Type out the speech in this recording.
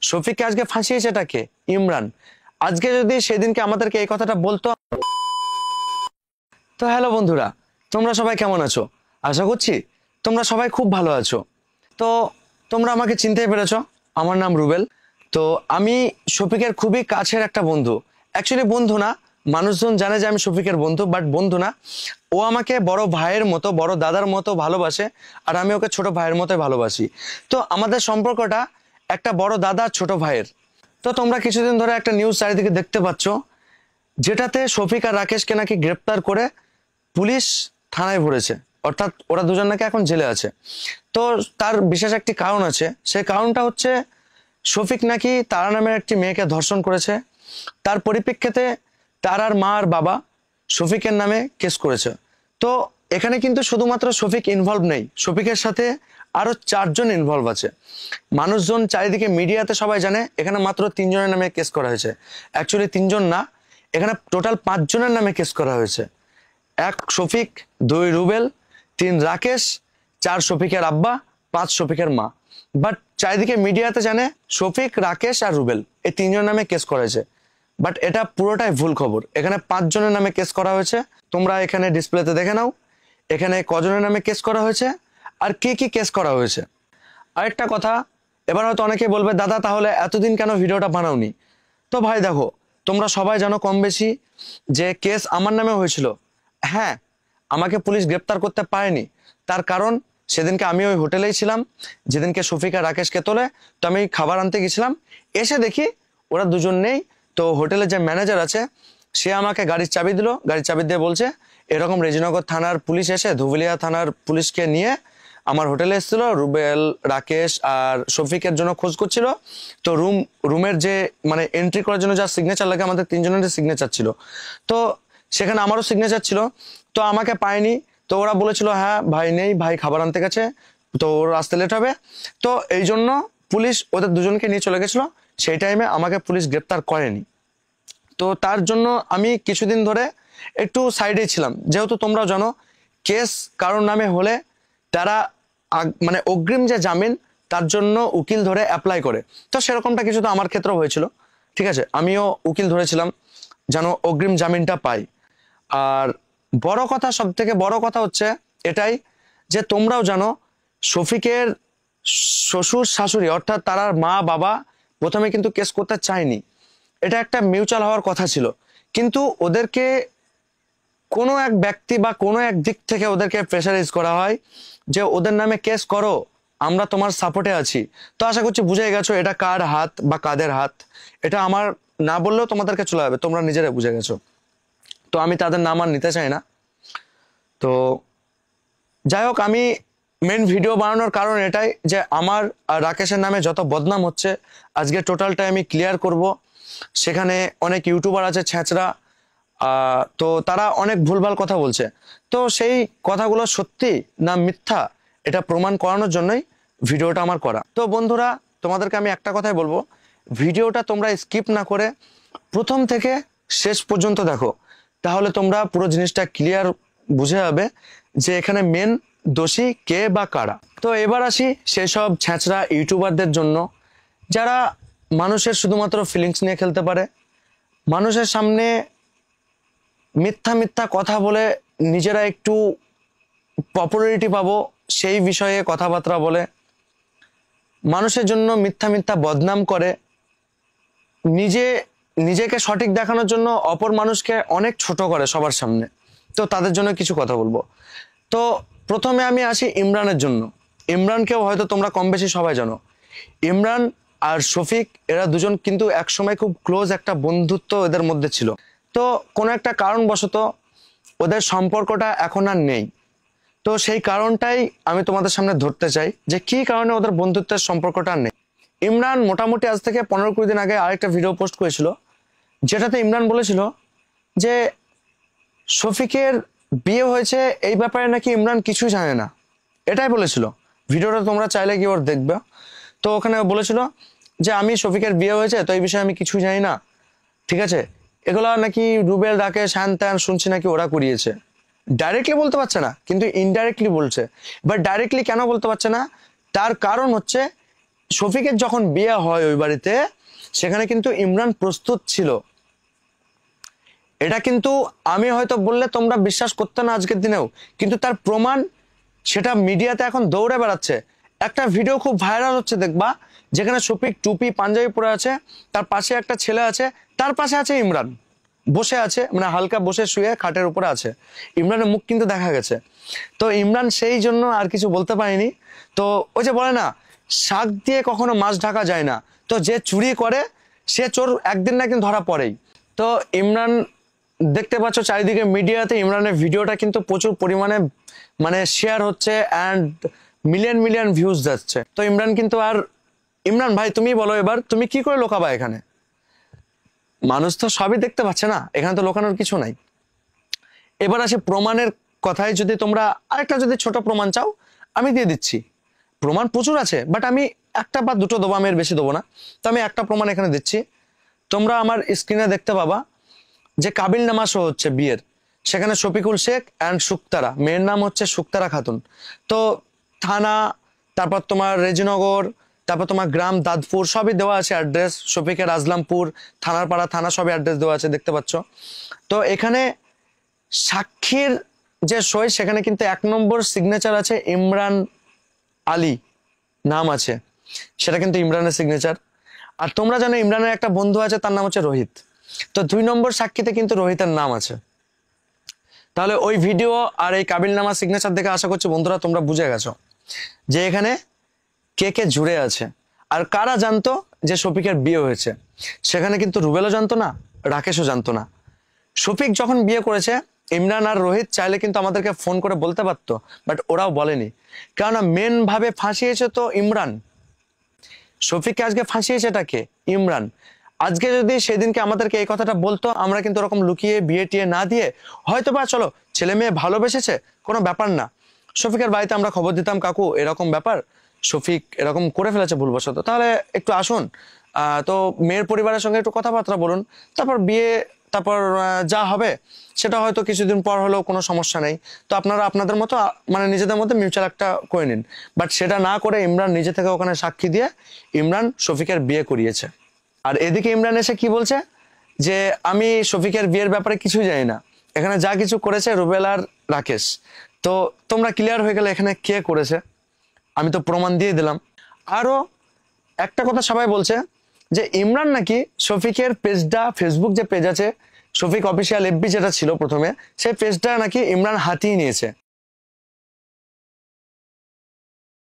শফিককে আজকে ফাঁসিয়েছে এটাকে ইমরান। আজকে যদি সেদিনকে আমাদেরকে এই কথাটা বলতো। তো হ্যালো বন্ধুরা, তোমরা সবাই কেমন আছো? আশা করছি তোমরা সবাই খুব ভালো আছো। তো তোমরা আমাকে চিনতেই পেরেছো, আমার নাম রুবেল। তো আমি শফিকের খুবই কাছের একটা বন্ধু। অ্যাকচুয়ালি বন্ধু না, মানুষজন জানে যে আমি শফিকের বন্ধু, বাট বন্ধু না। ও আমাকে বড় ভাইয়ের মতো, বড় দাদার মতো ভালোবাসে, আর আমি ওকে ছোট ভাইয়ের মতোই ভালোবাসি। তো আমাদের সম্পর্কটা একটা বড় দাদা ছোট ভাইয়ের। তো তোমরা কিছুদিন ধরে একটা নিউজ চারিদিকে দেখতে পাচ্ছ, যেটাতে শফিক আর রাকেশকে নাকি গ্রেপ্তার করে পুলিশ থানায় ভরেছে, অর্থাৎ ওরা দুজন নাকি এখন জেলে আছে। তো তার বিশেষ একটি কারণ আছে, সেই কারণটা হচ্ছে শফিক নাকি তারা নামের একটি মেয়েকে ধর্ষণ করেছে। তার পরিপ্রেক্ষিতে তারার মা আর বাবা শফিকের নামে কেস করেছে। তো এখানে কিন্তু শুধুমাত্র শফিক ইনভলভ নেই, শফিকের সাথে আরো 4 জন ইনভলভ আছে। মানুষজন চারিদিকে মিডিয়াতে সবাই জানে এখানে মাত্র 3 জনের নামে কেস করা হয়েছে। অ্যাকচুয়ালি 3 জন না, এখানে টোটাল 5 জনের নামে কেস করা হয়েছে। 1 শফিক, 2 রুবেল, 3 রাকেশ, 4 শফিকের আব্বা, 5 শফিকের মা। বাট চারিদিকে মিডিয়াতে জানে শফিক, রাকেশ আর রুবেল এই 3 জনের নামে কেস করা হয়েছে। বাট এটা পুরোটাই ভুল খবর। এখানে 5 জনের নামে কেস করা হয়েছে। তোমরা এখানে ডিসপ্লেতে দেখে নাও এখানে কজনের নামে কেস করা হয়েছে আর কি কি কেস করা হয়েছে। আরেকটা কথা, এবার হয়তো অনেকেই বলবে দাদা তাহলে এতদিন কেন ভিডিওটা বানাওনি? তো ভাই দেখো, তোমরা সবাই জানো কম বেশি যে কেস আমার নামে হয়েছিল। হ্যাঁ, আমাকে পুলিশ গ্রেপ্তার করতে পারেনি, তার কারণ সেদিনকে আমি ওই হোটেলেই ছিলাম যেদিনকে শফিক আর রাকেশকে তোলে। তো আমি খাবার আনতে গেছিলাম, এসে দেখি ওরা দুজন নেই। তো হোটেলের যে ম্যানেজার আছে সে আমাকে গাড়ির চাবি দিল, গাড়ির চাবি দিয়ে বলছে এরকম রেজিনগর থানার পুলিশ এসে ধুবুলিয়া থানার পুলিশকে নিয়ে আমার হোটেলে এসেছিল, রুবেল, রাকেশ আর শফিকের জন্য খোঁজ করছিল। তো রুমের যে মানে এন্ট্রি করার জন্য যা সিগনেচার লাগে, আমাদের 3 জনের সিগনেচার ছিল। তো সেখানে আমারও সিগনেচার ছিল। তো আমাকে পায়নি। তো ওরা বলেছিল হ্যাঁ ভাই নেই, ভাই খাবার আনতে গেছে, তো ওর আসতে লেট হবে। তো এই জন্য পুলিশ ওদের দুজনকে নিয়ে চলে গেছিল। সেই টাইমে আমাকে পুলিশ গ্রেপ্তার করেনি। তো তার জন্য আমি কিছুদিন ধরে একটু সাইডে ছিলাম। যেহেতু তোমরা জানো কেস কারোর নামে হলে তারা মানে অগ্রিম যে জামিন তার জন্য উকিল ধরে অ্যাপ্লাই করে। তো সেরকমটা কিছু তো আমার ক্ষেত্রেও হয়েছিল। ঠিক আছে, আমিও উকিল ধরেছিলাম যেন অগ্রিম জামিনটা পাই। আর বড় কথা, সব থেকে বড় কথা হচ্ছে এটাই যে তোমরাও জানো শফিকের শ্বশুর শাশুড়ি অর্থাৎ তার মা বাবা প্রথমে কিন্তু কেস করতে চায়নি। এটা একটা মিউচুয়াল হওয়ার কথা ছিল, কিন্তু ওদেরকে কোনো এক ব্যক্তি বা কোনো এক দিক থেকে ওদেরকে প্রেশারাইজ করা হয় যে ওদের নামে কেস করো, আমরা তোমার সাপোর্টে আছি। তো আশা করছি বুঝে গেছো এটা কার হাত বা কাদের হাত। এটা আমার না বললেও তোমাদেরকে চলে যাবে, তোমরা নিজেরাই বুঝে গেছো। তো আমি তাদের নাম আর নিতে চাই না। তো যাই হোক, আমি মেন ভিডিও বানানোর কারণ এটাই যে আমার আর রাকেশের নামে যত বদনাম হচ্ছে আজকে টোটালটা আমি ক্লিয়ার করব। সেখানে অনেক ইউটিউবার আছে ছ্যাঁচড়া, তো তারা অনেক ভুলভাল কথা বলছে। তো সেই কথাগুলো সত্যি না মিথ্যা এটা প্রমাণ করানোর জন্যই ভিডিওটা আমার করা। তো বন্ধুরা, তোমাদেরকে আমি একটা কথাই বলবো, ভিডিওটা তোমরা স্কিপ না করে প্রথম থেকে শেষ পর্যন্ত দেখো, তাহলে তোমরা পুরো জিনিসটা ক্লিয়ার বুঝে যাবে যে এখানে মেন দোষী কে বা কারা। তো এবার আসি সেসব ছ্যাঁচড়া ইউটিউবারদের জন্য যারা মানুষের শুধুমাত্র ফিলিংস নিয়ে খেলতে পারে, মানুষের সামনে মিথ্যা মিথ্যা কথা বলে নিজেরা একটু পপুলারিটি পাবো সেই বিষয়ে কথাবার্তা বলে, মানুষের জন্য মিথ্যা মিথ্যা বদনাম করে, নিজেকে সঠিক দেখানোর জন্য অপর মানুষকে অনেক ছোট করে সবার সামনে। তো তাদের জন্য কিছু কথা বলবো। তো প্রথমে আমি আসি ইমরানের জন্য। ইমরানকেও হয়তো তোমরা কম বেশি সবাই জানো। ইমরান আর শফিক এরা দুজন কিন্তু একসময় খুব ক্লোজ একটা বন্ধুত্ব এদের মধ্যে ছিল। তো কোনো একটা কারণবশত ওদের সম্পর্কটা এখন আর নেই। তো সেই কারণটাই আমি তোমাদের সামনে ধরতে চাই যে কি কারণে ওদের বন্ধুত্বের সম্পর্কটা আর নেই। ইমরান মোটামুটি আজ থেকে 15-20 দিন আগে আরেকটা ভিডিও পোস্ট করেছিল, যেটাতে ইমরান বলেছিল যে শফিকের বিয়ে হয়েছে এই ব্যাপারে নাকি ইমরান কিছুই জানে না। এটাই বলেছিল। ভিডিওটা তোমরা চাইলে কি ওর দেখবে। তো ওখানে বলেছিল যে আমি শফিকের বিয়ে হয়েছে তো এই বিষয়ে আমি কিছুই জানি না। ঠিক আছে, এগুলো নাকি রুবেল, রাকেশ, হ্যান ত্যান শুনছি নাকি ওরা করিয়েছে। ডাইরেক্টলি বলতে পারছে না, কিন্তু ইনডাইরেক্টলি বলছে। বাট ডাইরেক্টলি কেন বলতে পারছে না, তার কারণ হচ্ছে শফিকের যখন বিয়ে হয় ওই বাড়িতে, সেখানে কিন্তু ইমরান প্রস্তুত ছিল। এটা কিন্তু আমি হয়তো বললে তোমরা বিশ্বাস করতে না আজকের দিনেও, কিন্তু তার প্রমাণ সেটা মিডিয়াতে এখন দৌড়ে বেড়াচ্ছে। একটা ভিডিও খুব ভাইরাল হচ্ছে দেখবা, যেখানে শফিক টুপি পাঞ্জাবি পরে আছে, তার পাশে একটা ছেলে আছে, তার পাশে আছে ইমরান বসে আছে, মানে হালকা বসে শুয়ে খাটের উপরে আছে। ইমরানের মুখ কিন্তু দেখা গেছে। তো ইমরান সেই জন্য আর কিছু বলতে পারেনি। তো ওই যে বলে না, শাক দিয়ে কখনো মাছ ঢাকা যায় না। তো যে চুরি করে সে চোর একদিন না একদিন ধরা পড়েই। তো ইমরান দেখতে পাচ্ছ চারিদিকে মিডিয়াতে ইমরানের ভিডিওটা কিন্তু প্রচুর পরিমাণে মানে শেয়ার হচ্ছে অ্যান্ড মিলিয়ন মিলিয়ন ভিউজ যাচ্ছে। তো ইমরান কিন্তু আর, ইমরান ভাই তুমি বলো এবার তুমি কি করে লোকাবা এখানে? মানুষ তো সবই দেখতে পাচ্ছে না, এখানে তো লোকানোর কিছু নাই। এবার আসে প্রমাণের কথায়। যদি তোমরা আরেকটা যদি ছোট প্রমাণ চাও আমি দিয়ে দিচ্ছি। প্রমাণ প্রচুর আছে, বাট আমি একটা বা দুটো দেবো, আমি এর বেশি দেবো না। তো আমি একটা প্রমাণ এখানে দিচ্ছি। তোমরা আমার স্ক্রিনে দেখতে পাবা যে কাবিল নামা শো হচ্ছে বিয়ের, সেখানে শফিকুল শেখ অ্যান্ড শুক্তারা, মেয়ের নাম হচ্ছে শুক্তারা খাতুন। তো থানা, তারপর তোমার রেজিনগর, তারপর তোমার গ্রাম দাদপুর সবই দেওয়া আছে অ্যাড্রেস। শফিকের রাজলামপুর, থানার পাড়া থানা সবই অ্যাড্রেস দেওয়া আছে, দেখতে পাচ্ছ। তো এখানে সাক্ষীর যে সই, সেখানে কিন্তু 1 নম্বর সিগনেচার আছে ইমরান আলী নাম আছে, সেটা কিন্তু ইমরানের সিগনেচার। আর তোমরা জানো ইমরানের একটা বন্ধু আছে, তার নাম হচ্ছে রোহিত। তো 2 নম্বর সাক্ষীতে কিন্তু রোহিতের নাম আছে। তাহলে ওই ভিডিও আর এই কাবিলনামা সিগনেচার দেখে আশা করছি বন্ধুরা তোমরা বুঝে গেছো যে এখানে কে কে জুড়ে আছে। আর কারা জানতো যে শফিকের বিয়ে হয়েছে? সেখানে কিন্তু রুবেলও জানতো না, রাকেশও জানতো না। শফিক যখন বিয়ে করেছে, ইমরান আর রোহিত চাইলে কিন্তু আমাদেরকে ফোন করে বলতে পারতো, বাট ওরাও বলেনি। কেননা মেন ভাবে ফাঁসিয়েছে তো ইমরান। শফিককে আজকে ফাঁসিয়েছে এটাকে ইমরান। আজকে যদি সেদিনকে আমাদেরকে এই কথাটা বলতো, আমরা কিন্তু ওরকম লুকিয়ে বিয়ে টিয়ে না দিয়ে হয়তো বা চলো ছেলে মেয়ে ভালোবেসেছে, কোনো ব্যাপার না, শফিকের বাড়িতে আমরা খবর দিতাম, কাকু এরকম ব্যাপার, শফিক এরকম করে ফেলেছে ভুলবশত, তাহলে একটু আসুন, তো মেয়ের পরিবারের সঙ্গে একটু কথাবার্তা বলুন, তারপর বিয়ে, তারপর যা হবে সেটা হয়তো কিছুদিন পর হলেও কোনো সমস্যা নেই। তো আপনারা আপনাদের মতো মানে নিজেদের মধ্যে মিউচুয়াল একটা করে নিন। বাট সেটা না করে ইমরান নিজে থেকে ওখানে সাক্ষী দিয়ে ইমরান শফিকের বিয়ে করিয়েছে। আর এদিকে ইমরান এসে কি বলছে যে আমি শফিকের বিয়ের ব্যাপারে কিছুই জানি না, এখানে যা কিছু করেছে রুবেল আর রাকেশ। তো তোমরা ক্লিয়ার হয়ে গেলে এখানে কে করেছে, আমি তো প্রমাণ দিয়ে দিলাম। আরো একটা কথা সবাই বলছে যে ইমরান নাকি শফিকের পেজটা, ফেসবুক যে পেজ আছে শফিক অফিসিয়াল এফবি যেটা ছিল প্রথমে, সেই পেজটা নাকি ইমরান হাতিয়ে নিয়েছে।